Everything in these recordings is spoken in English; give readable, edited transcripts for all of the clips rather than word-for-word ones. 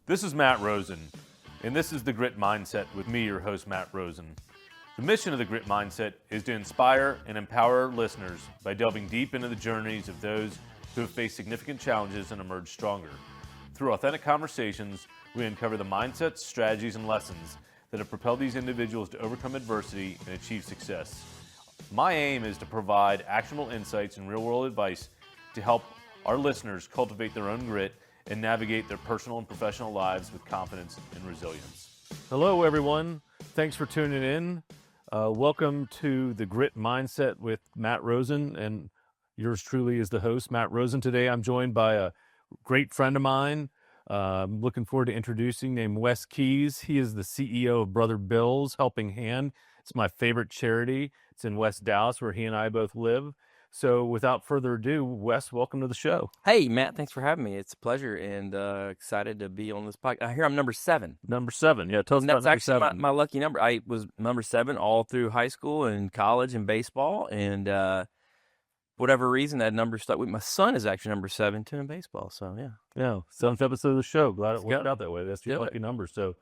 This is Matt Rosen, and this is the Grit Mindset with me, your host, Matt Rosen. The mission of the Grit Mindset is to inspire and empower our listeners by delving deep into the journeys of those who have faced significant challenges and emerged stronger. Through authentic conversations, we uncover the mindsets, strategies, and lessons that have propelled these individuals to overcome adversity and achieve success. My aim is to provide actionable insights and real-world advice to help our listeners cultivate their own grit and navigate their personal and professional lives with confidence and resilience. Hello, everyone. Thanks for tuning in. Welcome to the Grit Mindset with Matt Rosen, and yours truly is the host, Matt Rosen. Today, I'm joined by a great friend of mine. I'm looking forward to introducing, named Wes Keyes. He is the CEO of Brother Bill's Helping Hand. It's my favorite charity. It's in West Dallas, where he and I both live. So without further ado, Wes, welcome to the show. Hey, Matt, thanks for having me. It's a pleasure and excited to be on this podcast. I hear I'm number 7. Number 7, yeah. Tell us And about that's number actually 7. my lucky number. I was number 7 all through high school and college and baseball. And whatever reason, that number stuck with me. My son is actually number 7, too, in baseball. So, yeah. Yeah, 7th episode of the show. Glad it worked go. out that way. That's your Yeah. lucky number. So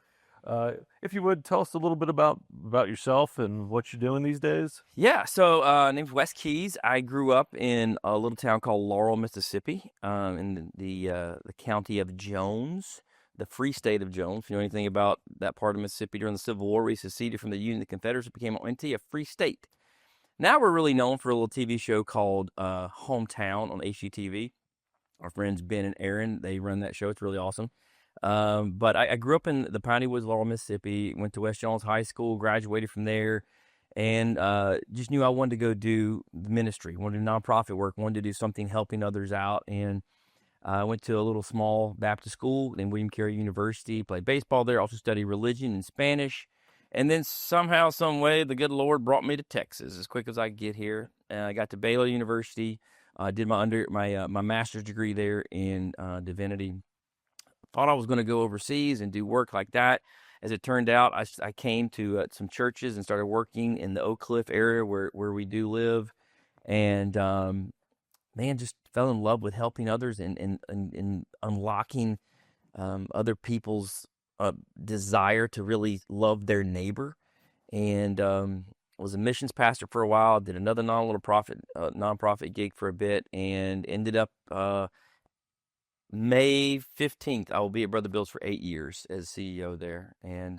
if you would, tell us a little bit about yourself and what you're doing these days. Yeah, so name's Wes Keyes. I grew up in a little town called Laurel, Mississippi, in the county of Jones, the free state of Jones. If you know anything about that part of Mississippi during the Civil War, we seceded from the Union, the Confederates, became a free state. Now we're really known for a little TV show called Hometown on HGTV. Our friends Ben and Aaron, they run that show. It's really awesome. But I grew up in the Piney Woods, Laurel, Mississippi, went to West Jones High School, graduated from there, and just knew I wanted to go do ministry, wanted to do nonprofit work, wanted to do something helping others out. And I went to a little small Baptist school named William Carey University, played baseball there, also studied religion and Spanish. And then somehow, some way, the good Lord brought me to Texas as quick as I could get here. I got to Baylor University, did my master's degree there in divinity. Thought I was going to go overseas and do work like that. As it turned out, I came to some churches and started working in the Oak Cliff area where we do live. And, man, just fell in love with helping others and unlocking other people's desire to really love their neighbor. And was a missions pastor for a while, did another nonprofit gig for a bit, and ended up May 15th, I will be at Brother Bill's for 8 years as CEO there. And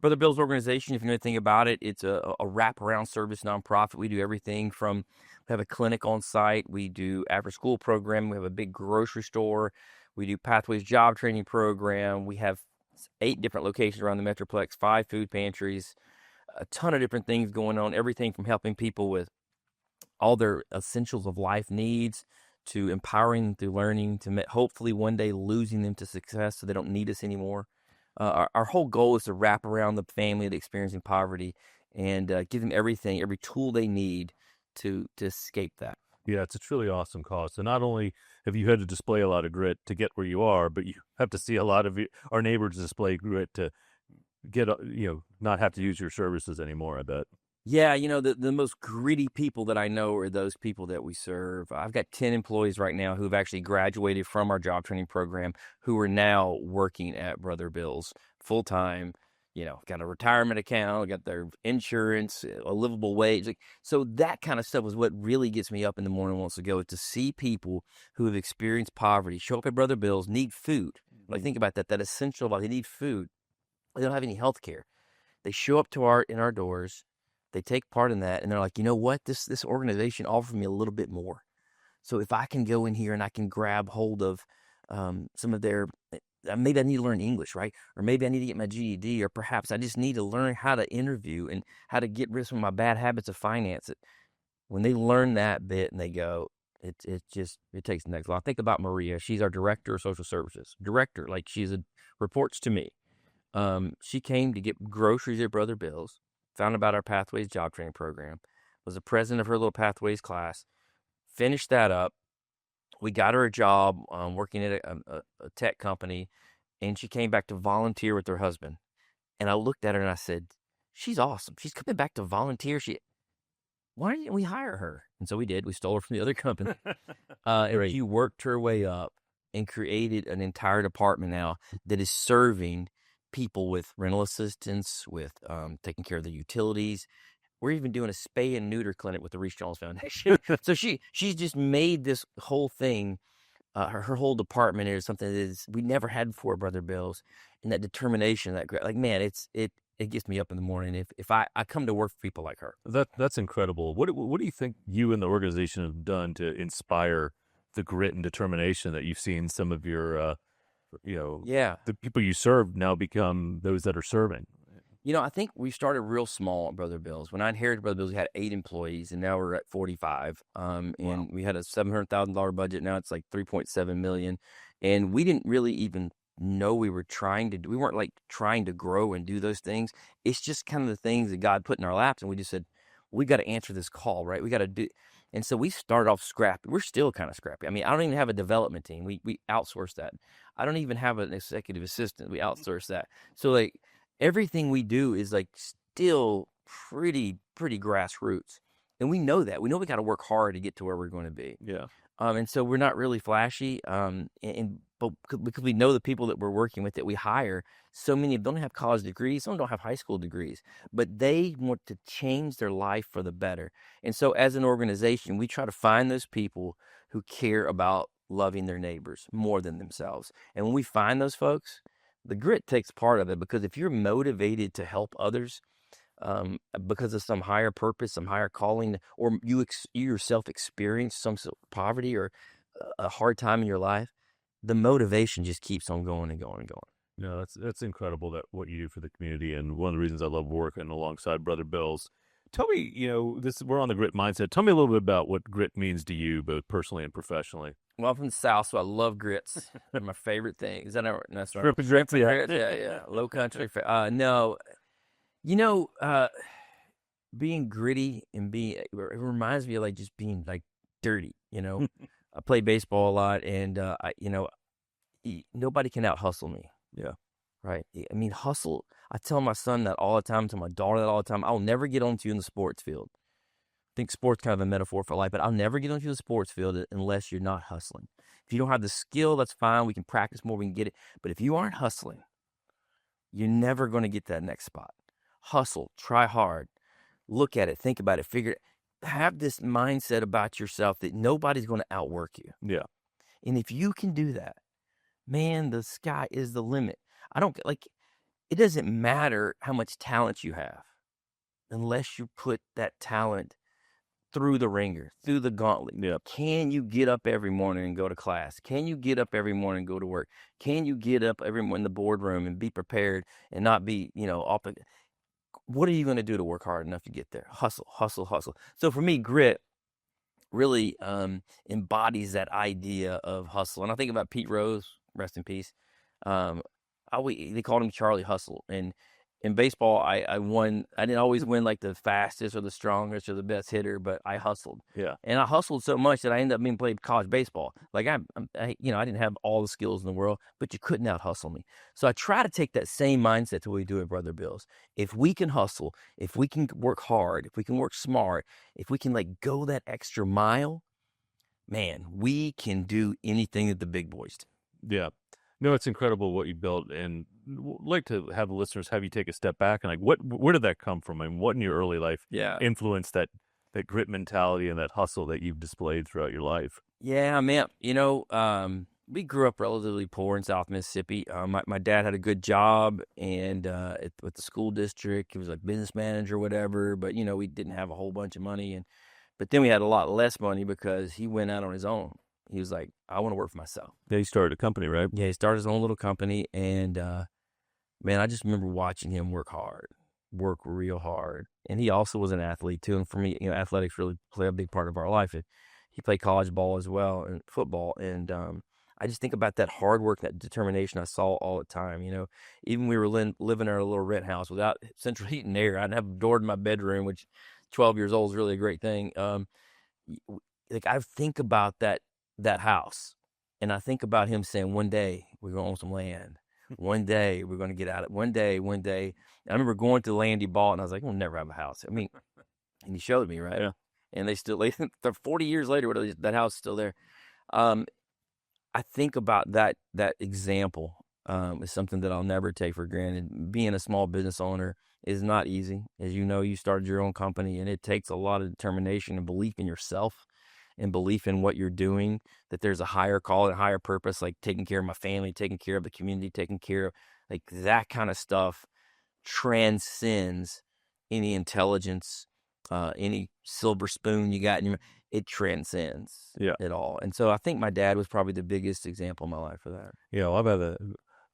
Brother Bill's organization, if you know anything about it, it's a wraparound service nonprofit. We do everything from, we have a clinic on site, we do after-school program, we have a big grocery store, we do Pathways job training program, we have 8 different locations around the metroplex, 5 food pantries, a ton of different things going on, everything from helping people with all their essentials of life needs, to empowering them through learning, to hopefully one day losing them to success so they don't need us anymore. Our whole goal is to wrap around the family that's experiencing poverty and give them everything, every tool they need to escape that. Yeah, it's a truly awesome cause. So not only have you had to display a lot of grit to get where you are, but you have to see a lot of our neighbors display grit to get, not have to use your services anymore, I bet. Yeah, the most gritty people that I know are those people that we serve. I've got 10 employees right now who've actually graduated from our job training program who are now working at Brother Bill's full-time, got a retirement account, got their insurance, a livable wage. So that kind of stuff is what really gets me up in the morning once to go, is to see people who have experienced poverty show up at Brother Bill's, need food. Like, think about that essential, they need food. They don't have any health care. They show up in our doors. They take part in that, and they're like, you know what? This organization offers me a little bit more. So if I can go in here and I can grab hold of some of their, maybe I need to learn English, right? Or maybe I need to get my GED, or perhaps I just need to learn how to interview and how to get rid of some of my bad habits of finance. When they learn that bit and they go, it takes the next level. Think about Maria. She's our director of social services. Director, like reports to me. She came to get groceries at Brother Bill's. Found about our Pathways job training program, was the president of her little Pathways class, finished that up. We got her a job working at a tech company, and she came back to volunteer with her husband. And I looked at her and I said, she's awesome. She's coming back to volunteer. Why didn't we hire her? And so we did. We stole her from the other company. And she worked her way up and created an entire department now that is serving people with rental assistance, with taking care of their utilities. We're even doing a spay and neuter clinic with the Reese Jones Foundation. So she's just made this whole thing, her whole department is something that is we never had before, Brother Bills, and that determination, like man, it gets me up in the morning if I come to work for people like her. That's incredible. What do you think you and the organization have done to inspire the grit and determination that you've seen some of your, the people you serve now become those that are serving? I think we started real small at Brother Bills. When I inherited Brother Bills, we had 8 employees, and now we're at 45. And we had a $700,000 budget. Now it's like $3.7 million. And we didn't really even know we weren't like trying to grow and do those things. It's just kind of the things that God put in our laps. And we just said, we got to answer this call, right? We got to do. And so we started off scrappy. We're still kind of scrappy. I mean, I don't even have a development team. We outsource that. I don't even have an executive assistant. We outsource that. So like, everything we do is like still pretty grassroots, and we know that. We know we got to work hard to get to where we're going to be. Yeah. And so we're not really flashy. But because we know the people that we're working with that we hire, so many of them don't have college degrees, some don't have high school degrees, but they want to change their life for the better. And so as an organization, we try to find those people who care about loving their neighbors more than themselves. And when we find those folks, the grit takes part of it, because if you're motivated to help others because of some higher purpose, some higher calling, or you yourself experience some sort of poverty or a hard time in your life, the motivation just keeps on going and going and going. No, that's incredible, that what you do for the community, and one of the reasons I love working alongside Brother Bills. Tell me, we're on the grit mindset. Tell me a little bit about what grit means to you, both personally and professionally. Well, I'm from the South, so I love grits. They're my favorite thing. Is that not? That's right. Grits, yeah. Yeah. Low country. No, being gritty and it reminds me of like just being like dirty. I play baseball a lot, and nobody can out hustle me. Yeah. Right. I mean, hustle. I tell my son that all the time, to my daughter that all the time. I'll never get onto you in the sports field. I think sports kind of a metaphor for life, but I'll never get onto the sports field unless you're not hustling. If you don't have the skill, that's fine. We can practice more. We can get it. But if you aren't hustling, you're never going to get that next spot. Hustle. Try hard. Look at it. Think about it. Figure it. Have this mindset about yourself that nobody's going to outwork you. Yeah. And if you can do that, man, the sky is the limit. It doesn't matter how much talent you have unless you put that talent through the ringer, through the gauntlet. Yep. Can you get up every morning and go to class? Can you get up every morning and go to work? Can you get up every morning in the boardroom and be prepared and not be, off the... What are you going to do to work hard enough to get there? Hustle, hustle, hustle. So for me, grit really embodies that idea of hustle. And I think about Pete Rose, rest in peace. They called him Charlie Hustle. And in baseball, I won. I didn't always win like the fastest or the strongest or the best hitter, but I hustled. Yeah. And I hustled so much that I ended up being played college baseball. Like I didn't have all the skills in the world, but you couldn't out hustle me. So I try to take that same mindset to what we do at Brother Bills. If we can hustle, if we can work hard, if we can work smart, if we can go that extra mile, man, we can do anything that the big boys do. Yeah. No, it's incredible what you built, and I'd like to have the listeners have you take a step back and where did that come from? I mean, what in your early life influenced that grit mentality and that hustle that you've displayed throughout your life? Yeah, man. We grew up relatively poor in South Mississippi. My dad had a good job and with the school district. He was like business manager or whatever, but we didn't have a whole bunch of money, but then we had a lot less money because he went out on his own. He was like, I want to work for myself. Yeah, he started a company, right? Yeah, he started his own little company. And, man, I just remember watching him work real hard. And he also was an athlete, too. And for me, athletics really play a big part of our life. He played college ball as well and football. And I just think about that hard work, that determination I saw all the time. Even we were living in our little rent house without central heat and air. I didn't have a door to my bedroom, which 12 years old is really a great thing. I think about that house, and I think about him saying, one day we're going to own some land. One day we're going to get out of it. One day. And I remember going to the land he bought, and I was like, we'll never have a house. I mean, and he showed me, right? Yeah. And they're 40 years later, that house is still there. I think about that example is something that I'll never take for granted. Being a small business owner is not easy. As you know, you started your own company, and it takes a lot of determination and belief in yourself and belief in what you're doing, that there's a higher call and higher purpose, like taking care of my family, taking care of the community, taking care of like that kind of stuff transcends any intelligence, any silver spoon you got in your, it transcends it all. And so I think my dad was probably the biggest example in my life for that. Yeah, well, I've had a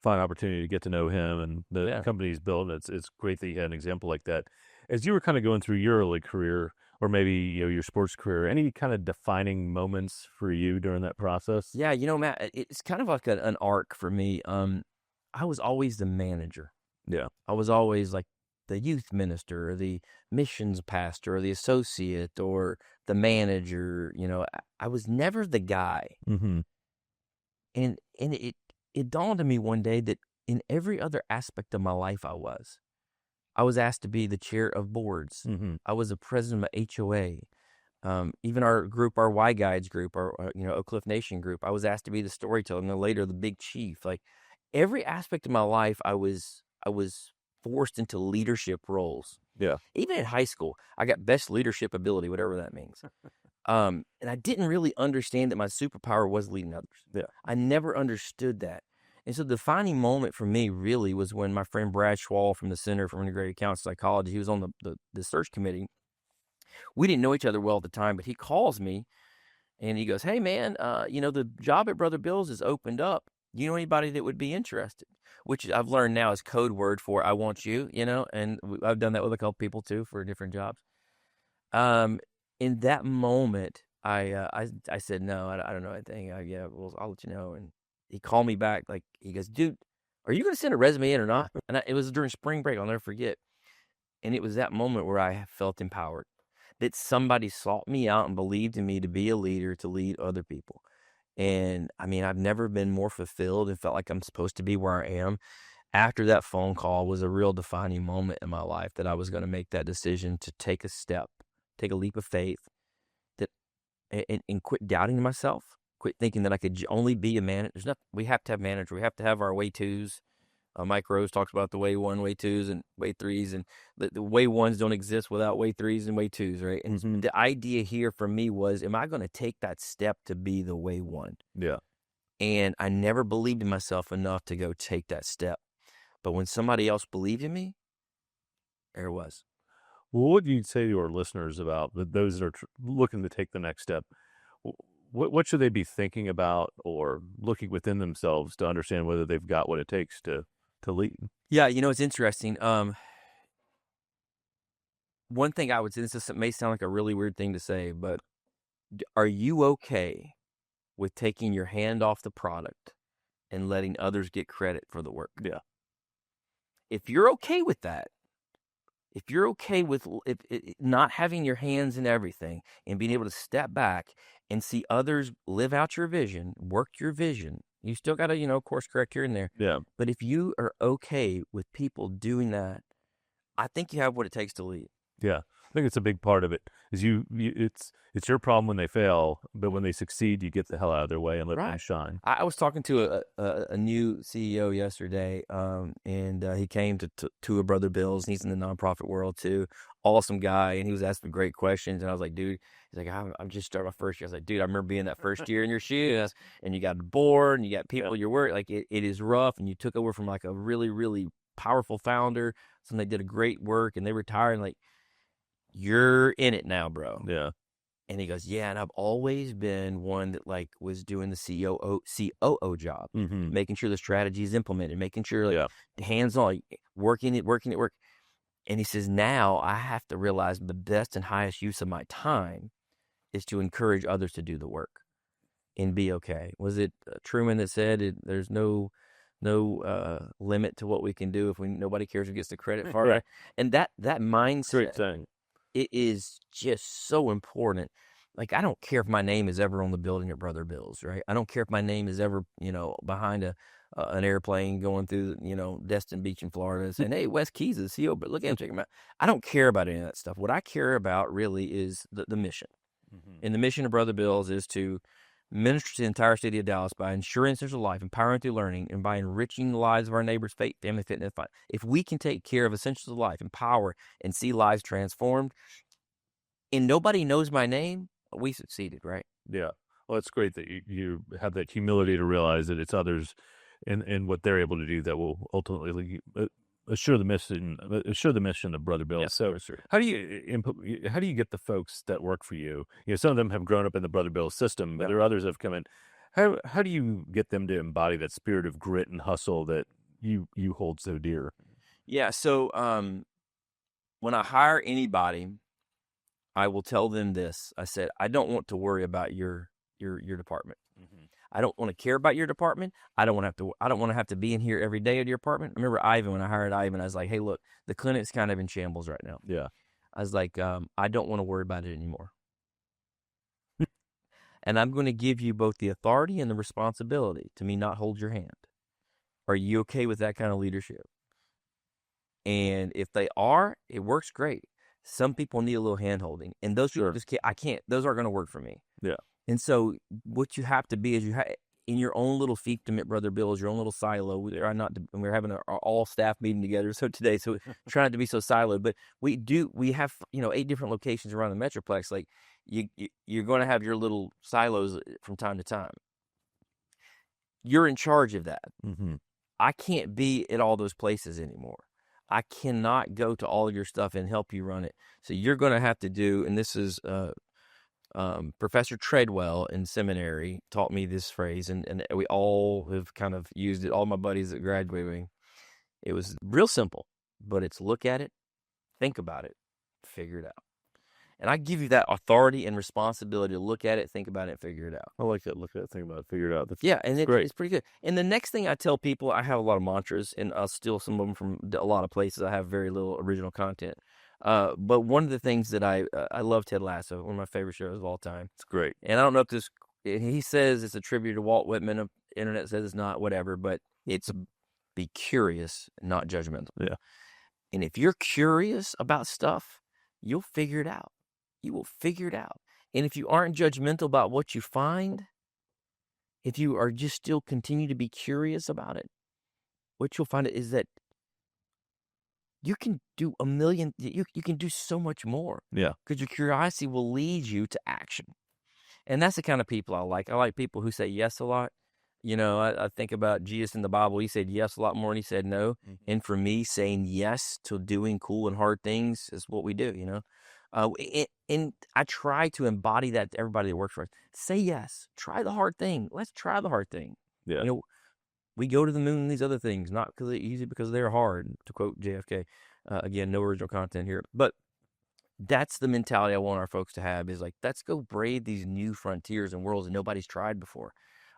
fine opportunity to get to know him and the company he's built. It's great that he had an example like that. As you were kind of going through your early career, or maybe your sports career, any kind of defining moments for you during that process? Yeah, Matt, it's kind of like an arc for me. I was always the manager. Yeah. I was always like the youth minister or the missions pastor or the associate or the manager. I was never the guy. Mm-hmm. And it dawned on me one day that in every other aspect of my life I was asked to be the chair of boards. Mm-hmm. I was the president of HOA. Even our group, our Y Guides group, our Oak Cliff Nation group, I was asked to be the storyteller and then later the big chief. Like every aspect of my life, I was forced into leadership roles. Yeah. Even in high school, I got best leadership ability, whatever that means. And I didn't really understand that my superpower was leading others. Yeah. I never understood that. And so the defining moment for me really was when my friend Brad Schwall from the Center for Integrated Counseling Psychology, he was on the search committee. We didn't know each other well at the time, but he calls me and he goes, "Hey man, the job at Brother Bill's is opened up. You know anybody that would be interested?" Which I've learned now is code word for "I want you," and I've done that with a couple people too for different jobs. In that moment, I said, "No, I don't know anything. Well, I'll let you know." And he called me back, like he goes, "Dude, are you going to send a resume in or not?" And it was during spring break. I'll never forget. And it was that moment where I felt empowered, that somebody sought me out and believed in me to be a leader, to lead other people. And I mean, I've never been more fulfilled and felt like I'm supposed to be where I am. After that phone call was a real defining moment in my life that I was going to make that decision to take a step, take a leap of faith, and quit doubting myself, quit thinking that I could only be a manager. We have to have manager. We have to have our way twos. Mike Rose talks about the way one, way twos, and way threes, and the way ones don't exist without way threes and way twos, right? And Mm-hmm. the idea here for me was, am I going to take that step to be the way one? Yeah. And I never believed in myself enough to go take that step. But when somebody else believed in me, there it was. Well, what do you say to our listeners about those that are looking to take the next step? What should they be thinking about or looking within themselves to understand whether they've got what it takes to lead? Yeah, it's interesting. One thing I would say, this may sound like a really weird thing to say, but are you okay with taking your hand off the product and letting others get credit for the work? Yeah. If you're okay with that, if you're okay with not having your hands in everything and being able to step back and see others live out your vision, work your vision, you still got to, course correct here and there. Yeah. But if you are okay with people doing that, I think you have what it takes to lead. Yeah. I think it's a big part of it. Is it's your problem when they fail, but when they succeed, you get the hell out of their way and let them shine. I was talking to a new CEO yesterday, and he came to a Brother Bill's, and he's in the nonprofit world too. Awesome guy, and he was asking great questions, and I was like, dude, he's like, I'm just starting my first year. I was like, dude, I remember being that first year in your shoes, and you got a board, and you got people you're working, like it is rough, and you took over from like a really, really powerful founder, somebody did a great work, and they retired, and like, you're in it now, bro. Yeah. And he goes, yeah, and I've always been one that like was doing the COO job, Mm-hmm. making sure the strategy is implemented, making sure like hands on, like, working it. And he says, now I have to realize the best and highest use of my time is to encourage others to do the work and be okay. Was it Truman that said there's no limit to what we can do if nobody cares who gets the credit for it? Right. And that mindset. Great thing. It is just so important. Like, I don't care if my name is ever on the building at Brother Bill's, right? I don't care if my name is ever, behind an airplane going through, Destin Beach in Florida saying, hey, Wes Keyes is the CEO, but look at him, check him out. I don't care about any of that stuff. What I care about really is the mission. Mm-hmm. And the mission of Brother Bill's is to minister to the entire city of Dallas by ensuring essential life, empowering through learning, and by enriching the lives of our neighbors, faith, family, fitness, fun. If we can take care of essentials of life, empower, and see lives transformed, and nobody knows my name, we succeeded, right? Yeah. Well, it's great that you have that humility to realize that it's others and what they're able to do that will ultimately assure the mission of Brother Bill. Yes, So sir. how do you get the folks that work for you? Some of them have grown up in the Brother Bill system, but there are others that have come in. How do you get them to embody that spirit of grit and hustle that you hold so dear? Yeah. So when I hire anybody, I will tell them this. I said, I don't want to worry about your department. Mm-hmm. I don't want to care about your department. I don't want to have to be in here every day at your apartment. I remember Ivan, when I hired Ivan, I was like, hey, look, the clinic's kind of in shambles right now. Yeah. I was like, I don't want to worry about it anymore. And I'm going to give you both the authority and the responsibility to me not hold your hand. Are you okay with that kind of leadership? And if they are, it works great. Some people need a little hand holding, and those people just can't, those aren't going to work for me. Yeah. And so what you have to be is in your own little fiefdom at Brother Bill's, your own little silo. We're having our all staff meeting together. So today, try not to be so siloed, but we have, 8 different locations around the metroplex. Like you're going to have your little silos from time to time. You're in charge of that. Mm-hmm. I can't be at all those places anymore. I cannot go to all of your stuff and help you run it. So you're going to have to do, and this is Professor Treadwell in seminary taught me this phrase, and we all have kind of used it. All my buddies at graduating, it was real simple, but it's look at it, think about it, figure it out. And I give you that authority and responsibility to look at it, think about it, figure it out. I like that. Look at it, think about it, figure it out. It's pretty good. And the next thing I tell people, I have a lot of mantras, and I'll steal some of them from a lot of places. I have very little original content. But one of the things that I love Ted Lasso, one of my favorite shows of all time. It's great. And I don't know if he says it's a tribute to Walt Whitman. The internet says it's not, whatever, but it's be curious, not judgmental. Yeah. And if you're curious about stuff, you'll figure it out. You will figure it out. And if you aren't judgmental about what you find, if you are just still continue to be curious about it, what you'll find is that you can do you can do so much more. Yeah. Because your curiosity will lead you to action. And that's the kind of people I like. I like people who say yes a lot. I think about Jesus in the Bible. He said yes a lot more than he said no. Mm-hmm. And for me, saying yes to doing cool and hard things is what we do, and I try to embody that to everybody that works for us. Say yes. Try the hard thing. Let's try the hard thing. Yeah. We go to the moon and these other things, not because they're easy, because they're hard, to quote JFK. Again, no original content here. But that's the mentality I want our folks to have, is like, let's go brave these new frontiers and worlds that nobody's tried before.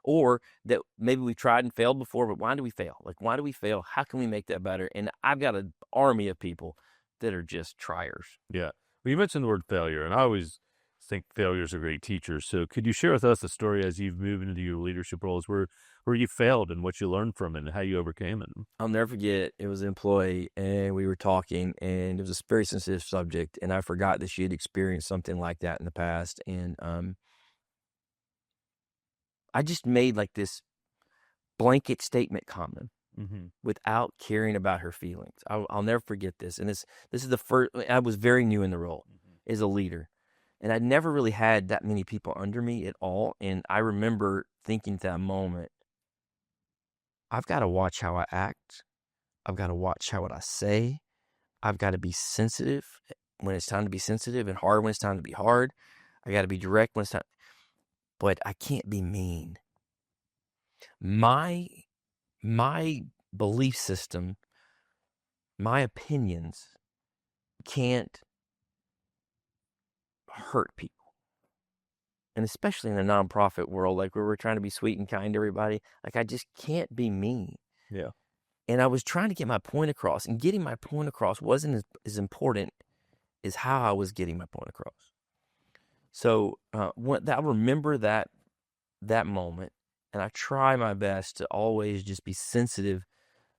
Or that maybe we've tried and failed before, but why do we fail? Like, why do we fail? How can we make that better? And I've got an army of people that are just triers. Yeah. Well, you mentioned the word failure, and I always think failures are great teachers. So could you share with us a story as you've moved into your leadership roles where you failed and what you learned from it and how you overcame it? I'll never forget, it was an employee, and we were talking, and it was a very sensitive subject, and I forgot that she had experienced something like that in the past. And I just made like this blanket statement comment. Mm-hmm. Without caring about her feelings. I'll never forget this. And this is the first, I was very new in the role as a leader. And I'd never really had that many people under me at all. And I remember thinking at that moment, I've got to watch how I act. I've got to watch what I say. I've got to be sensitive when it's time to be sensitive, and hard when it's time to be hard. I got to be direct when it's time. But I can't be mean. My belief system, my opinions can't hurt people. And especially in the nonprofit world, like where we're trying to be sweet and kind to everybody, like I just can't be mean. Yeah. And I was trying to get my point across, and getting my point across wasn't as important as how I was getting my point across. So I remember that moment. And I try my best to always just be sensitive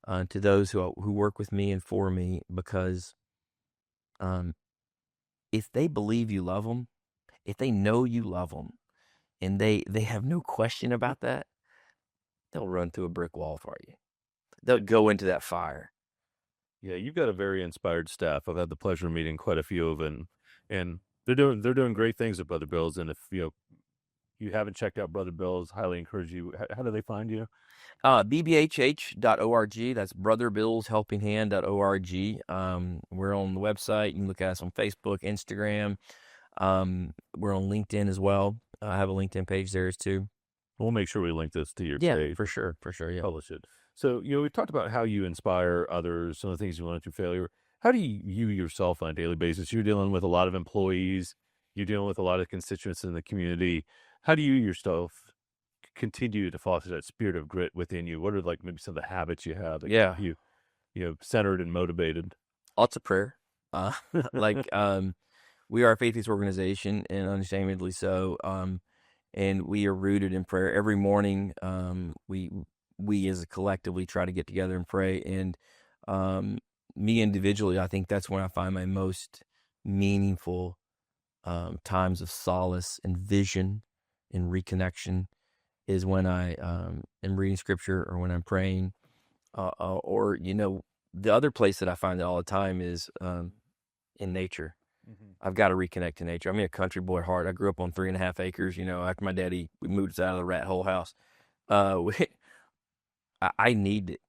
to those who work with me and for me, because if they believe you love them, if they know you love them, and they have no question about that, they'll run through a brick wall for you. They'll go into that fire. Yeah, you've got a very inspired staff. I've had the pleasure of meeting quite a few of them, and they're doing great things at Brother Bill's. And if you haven't checked out Brother Bill's, highly encourage you. How do they find you? bbhh.org. That's brotherbillshelpinghand.org. We're on the website. You can look at us on Facebook, Instagram. We're on LinkedIn as well. I have a LinkedIn page there too. We'll make sure we link this to your Yeah, page. for sure. Yeah. Publish it. So, we talked about how you inspire others, some of the things you learned through failure. How do you yourself on a daily basis? You're dealing with a lot of employees. You're dealing with a lot of constituents in the community. How do you yourself continue to foster that spirit of grit within you? What are maybe some of the habits you have that keep you, centered and motivated? Lots of prayer. We are a faith-based organization, and unashamedly so. And we are rooted in prayer. Every morning, we as a collectively try to get together and pray. And me individually, I think that's when I find my most meaningful times of solace and vision and reconnection, is when I am reading scripture or when I'm praying. Or the other place that I find it all the time is in nature. Mm-hmm. I've got to reconnect to nature. I'm a country boy at heart. I grew up on 3.5 acres. After my daddy, we moved us out of the rat hole house. I need it.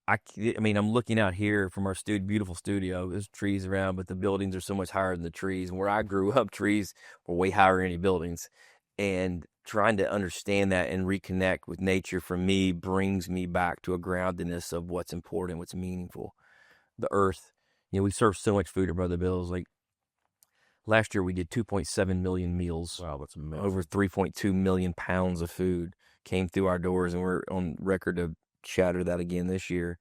I mean, I'm looking out here from our beautiful studio. There's trees around, but the buildings are so much higher than the trees. And where I grew up, trees were way higher than any buildings. And trying to understand that and reconnect with nature, for me, brings me back to a groundedness of what's important, what's meaningful. The earth. We serve so much food at Brother Bill's. Last year we did 2.7 million meals. Wow, that's amazing. Over 3.2 million pounds of food came through our doors, and we're on record to shatter that again this year.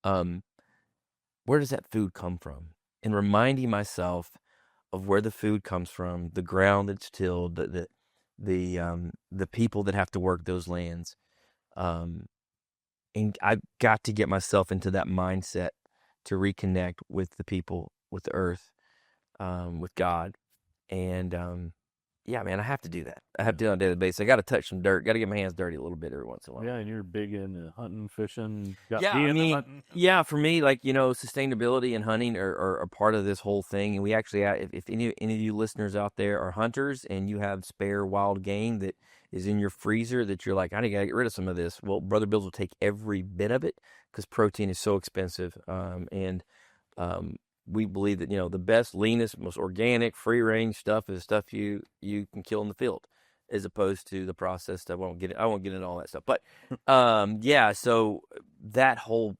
Where does that food come from? And reminding myself of where the food comes from, the ground that's tilled, the people that have to work those lands. And I've got to get myself into that mindset to reconnect with the people, with the earth, with God. And yeah, man, I have to do that. I have to do it on a daily basis. I got to touch some dirt. Got to get my hands dirty a little bit every once in a while. Yeah, and you're big in hunting, fishing. Hunting. Yeah, for me, sustainability and hunting are part of this whole thing. And we actually, if any of you listeners out there are hunters and you have spare wild game that is in your freezer that you're like, I need to get rid of some of this. Well, Brother Bill's will take every bit of it, because protein is so expensive. We believe that, the best, leanest, most organic, free-range stuff is stuff you can kill in the field, as opposed to the processed stuff. I won't get into all that stuff. But yeah, so that whole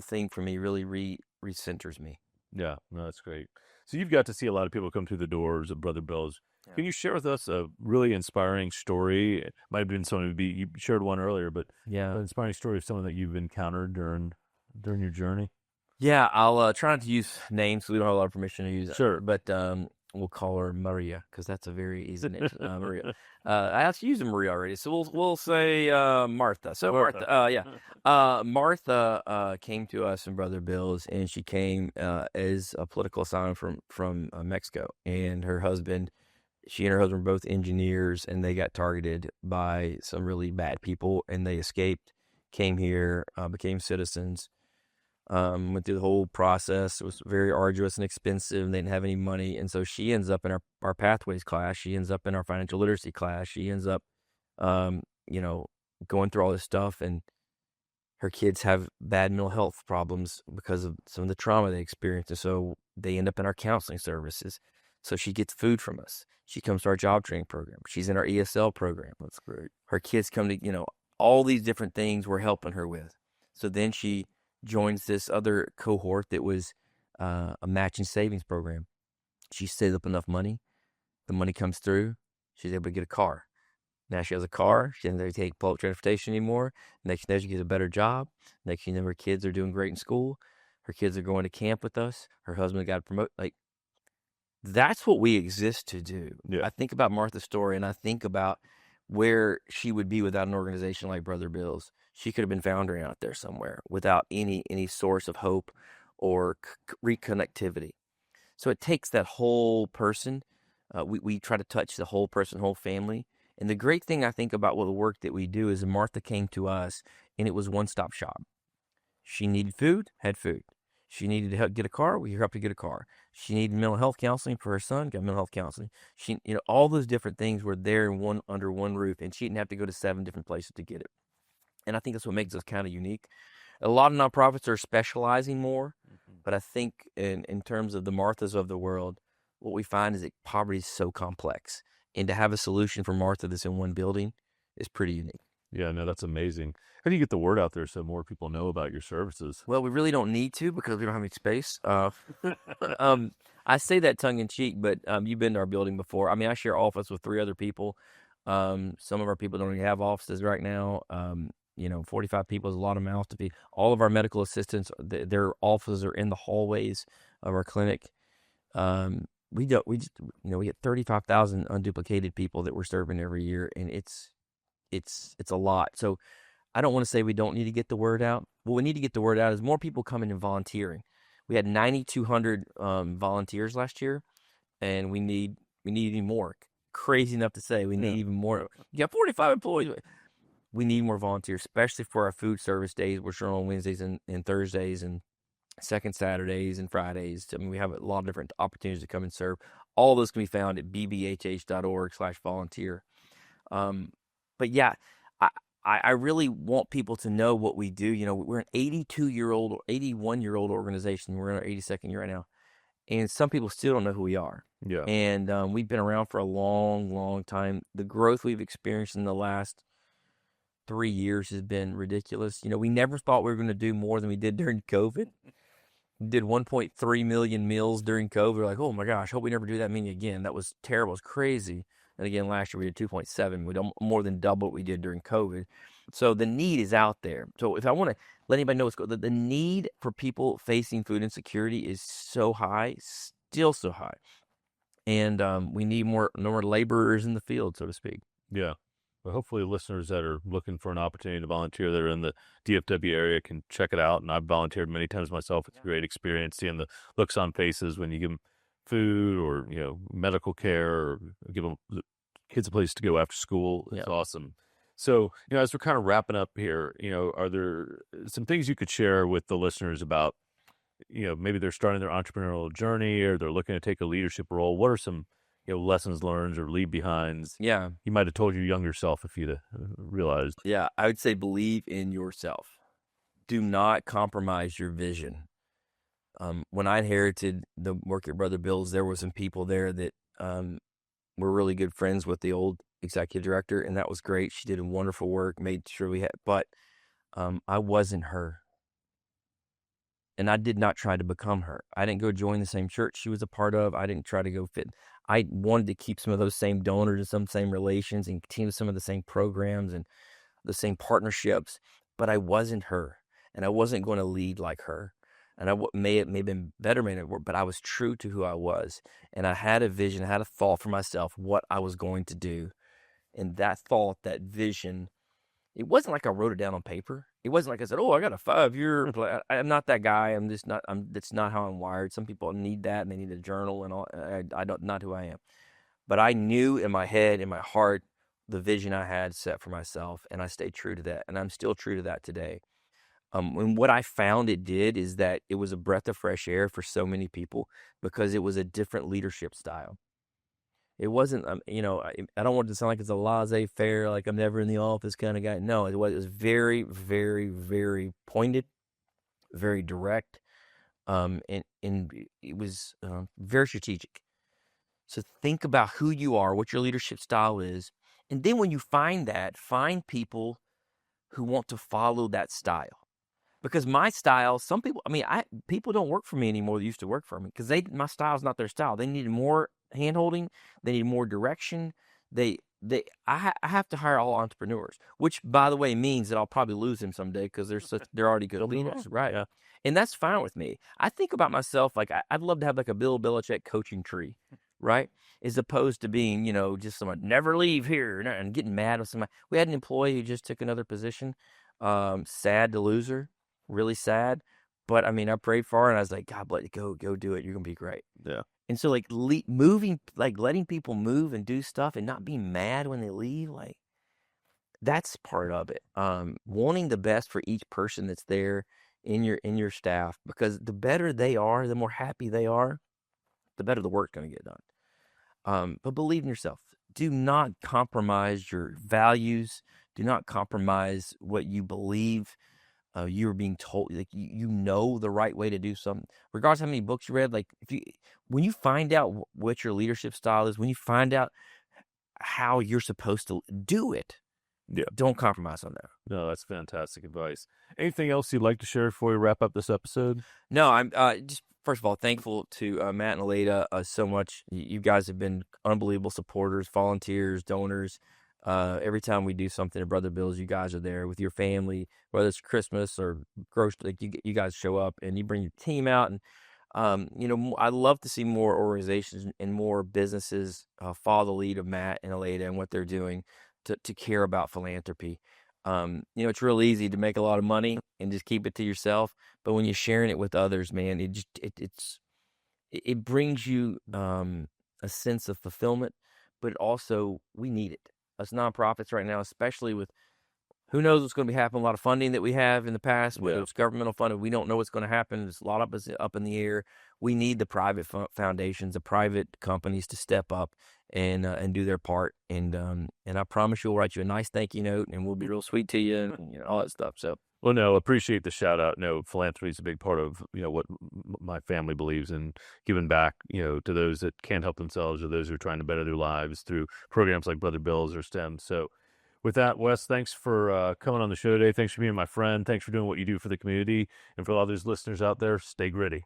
thing for me really recenters me. Yeah, no, that's great. So you've got to see a lot of people come through the doors of Brother Bill's. Yeah. Can you share with us a really inspiring story? It might have been someone you shared one earlier, but an inspiring story of someone that you've encountered during your journey. Yeah, I'll try not to use names, so we don't have a lot of permission to use it. Sure. But we'll call her Maria, because that's a very easy name. Maria. I have to use Maria already, so we'll say Martha. So Martha came to us in Brother Bill's, and she came as a political asylum from Mexico. And she and her husband were both engineers, and they got targeted by some really bad people, and they escaped, came here, became citizens. Went through the whole process. It was very arduous and expensive, and they didn't have any money. And so she ends up in our pathways class. She ends up in our financial literacy class. She ends up, going through all this stuff, and her kids have bad mental health problems because of some of the trauma they experienced. And so they end up in our counseling services. So she gets food from us. She comes to our job training program. She's in our ESL program. That's great. Her kids come to, all these different things we're helping her with. So then she joins this other cohort that was a matching savings program. She saved up enough money. The money comes through. She's able to get a car. Now she has a car. She doesn't take public transportation anymore. Next thing she gets a better job. Next thing her kids are doing great in school. Her kids are going to camp with us. Her husband got promoted. That's what we exist to do. Yeah. I think about Martha's story, and I think about where she would be without an organization like Brother Bill's. She could have been foundering out there somewhere without any source of hope or reconnectivity. So it takes that whole person. We try to touch the whole person, whole family, And the great thing I think about the work that we do is Martha came to us, and it was one-stop shop. She needed food, had food. She needed to help get a car, we helped her get a car. She needed mental health counseling for her son, got mental health counseling. She, all those different things were there under one roof, and she didn't have to go to 7 different places to get it. And I think that's what makes us kind of unique. A lot of nonprofits are specializing more, but I think in terms of the Marthas of the world, what we find is that poverty is so complex. And to have a solution for Martha that's in one building is pretty unique. Yeah, no, that's amazing. How do you get the word out there so more people know about your services? Well, we really don't need to because we don't have any space. I say that tongue in cheek, but you've been to our building before. I mean, I share office with 3 other people. Some of our people don't even have offices right now. 45 people is a lot of mouths to feed. All of our medical assistants, their offices are in the hallways of our clinic. We get 35,000 unduplicated people that we're serving every year, and it's a lot. So I don't want to say we don't need to get the word out. What we need to get the word out is more people coming and volunteering. We had 9,200 volunteers last year, and we need even more. Crazy enough to say, we need even more. You got 45 employees. We need more volunteers, especially for our food service days, which are on Wednesdays and Thursdays and second Saturdays and Fridays. I mean, we have a lot of different opportunities to come and serve. All of those can be found at bbhh.org/volunteer. But yeah, I really want people to know what we do. We're an 81-year-old organization. We're in our 82nd year right now. And some people still don't know who we are. Yeah. And we've been around for a long, long time. The growth we've experienced in the last 3 years has been ridiculous. We never thought we were going to do more than we did during COVID. We did 1.3 million meals during COVID. We're like, oh my gosh, hope we never do that many again. That was terrible. It was crazy. And again, last year we did 2.7. We did more than double what we did during COVID. So the need is out there. So if I want to let anybody know what's going on, the need for people facing food insecurity is so high, still so high. And we need more laborers in the field, so to speak. Yeah. Well, hopefully listeners that are looking for an opportunity to volunteer that are in the DFW area can check it out. And I've volunteered many times myself. It's a great experience seeing the looks on faces when you give them food or, medical care or give them the kids a place to go after school. It's awesome. So, as we're kind of wrapping up here, are there some things you could share with the listeners about, maybe they're starting their entrepreneurial journey or they're looking to take a leadership role? What are some lessons learned or leave behinds? Yeah. You might have told your younger self if you'd realized. Yeah, I would say believe in yourself. Do not compromise your vision. When I inherited the work at Brother Bill's, there were some people there that were really good friends with the old executive director, and that was great. She did wonderful work, made sure we had, but I wasn't her. And I did not try to become her. I didn't go join the same church she was a part of. I didn't try to go fit. I wanted to keep some of those same donors and some same relations and continue some of the same programs and the same partnerships, but I wasn't her, and I wasn't going to lead like her. And I may have been better, but I was true to who I was. And I had a vision, I had a thought for myself, what I was going to do. And that thought, that vision, it wasn't like I wrote it down on paper. It wasn't like I said, I got a 5-year plan. I'm not that guy. That's not how I'm wired. Some people need that and they need a journal and all. Not who I am. But I knew in my head, in my heart, the vision I had set for myself. And I stayed true to that. And I'm still true to that today. And what I found it did is that it was a breath of fresh air for so many people because it was a different leadership style. It wasn't, I don't want it to sound like it's a laissez-faire, like I'm never in the office kind of guy. No, it was very, very, very pointed, very direct, and it was very strategic. So think about who you are, what your leadership style is, and then when you find find people who want to follow that style. Because my style, people don't work for me anymore that used to work for me because my style is not their style. They need more hand-holding. They need more direction. I have to hire all entrepreneurs, which, by the way, means that I'll probably lose them someday because they're already good leaders, right? Yeah. And that's fine with me. I think about myself like I'd love to have like a Bill Belichick coaching tree, right? As opposed to being, just someone never leave here and getting mad with somebody. We had an employee who just took another position. Sad to lose her. Really sad, But I mean, I prayed for her, and I was like, God bless you, go do it. You're gonna be great. Yeah. And so like moving, like letting people move and do stuff, and not being mad when they leave, like that's part of it. Wanting the best for each person that's there in your staff, because the better they are, the more happy they are, the better the work's gonna get done. But believe in yourself. Do not compromise your values. Do not compromise what you believe. You are being told, like you know the right way to do something, regardless of how many books you read. Like when you find out what your leadership style is, when you find out how you're supposed to do it, Yeah. don't compromise on that. No, that's fantastic advice. Anything else you'd like to share before we wrap up this episode? No, I'm just first of all thankful to Matt and Aleda so much. You guys have been unbelievable supporters, volunteers, donors. Every time we do something at Brother Bill's, you guys are there with your family, whether it's Christmas or grocery. Like you guys show up and you bring your team out, and I'd love to see more organizations and more businesses follow the lead of Matt and Aleda and what they're doing to care about philanthropy. It's real easy to make a lot of money and just keep it to yourself, but when you're sharing it with others, man, it brings you a sense of fulfillment, but also we need it. Us nonprofits right now, especially with who knows what's going to be happening. A lot of funding that we have in the past, whether it's governmental funding, we don't know what's going to happen. There's a lot of us up in the air. We need the private foundations, the private companies to step up and do their part. And I promise you, we'll write you a nice thank you note, and we'll be real sweet to you, and all that stuff. So. Well, no, appreciate the shout out. No, philanthropy is a big part of, what my family believes in, giving back, to those that can't help themselves or those who are trying to better their lives through programs like Brother Bill's or STEM. So with that, Wes, thanks for coming on the show today. Thanks for being my friend. Thanks for doing what you do for the community. And for all those listeners out there, stay gritty.